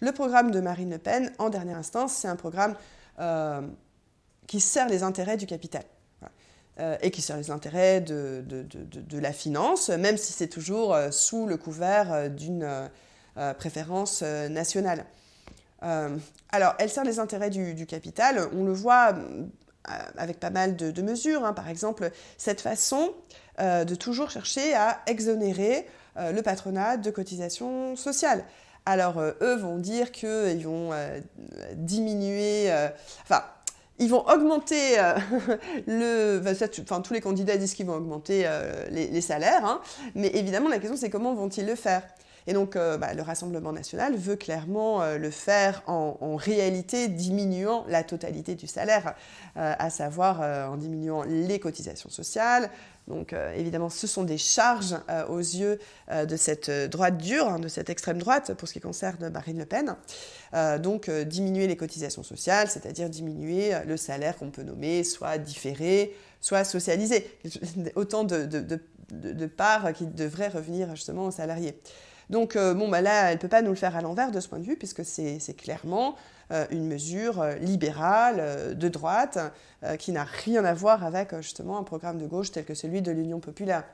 le programme de Marine Le Pen, en dernière instance, c'est un programme qui sert les intérêts du capital. Et qui sert les intérêts de la finance, même si c'est toujours sous le couvert d'une préférence nationale. Alors, elle sert les intérêts du capital, on le voit avec pas mal de mesures, hein. Par exemple, cette façon de toujours chercher à exonérer le patronat de cotisations sociales. Alors, eux vont dire qu'ils vont diminuer... ils vont augmenter tous les candidats disent qu'ils vont augmenter les salaires, hein, mais évidemment la question c'est comment vont-ils le faire? Et donc le Rassemblement national veut clairement le faire en réalité diminuant la totalité du salaire, à savoir en diminuant les cotisations sociales. Donc évidemment ce sont des charges aux yeux de cette droite dure, hein, de cette extrême droite pour ce qui concerne Marine Le Pen. Donc diminuer les cotisations sociales, c'est-à-dire diminuer le salaire qu'on peut nommer soit différé, soit socialisé. Autant de parts qui devraient revenir justement aux salariés. Donc là, elle ne peut pas nous le faire à l'envers de ce point de vue, puisque c'est clairement une mesure libérale, de droite, qui n'a rien à voir avec justement un programme de gauche tel que celui de l'Union populaire.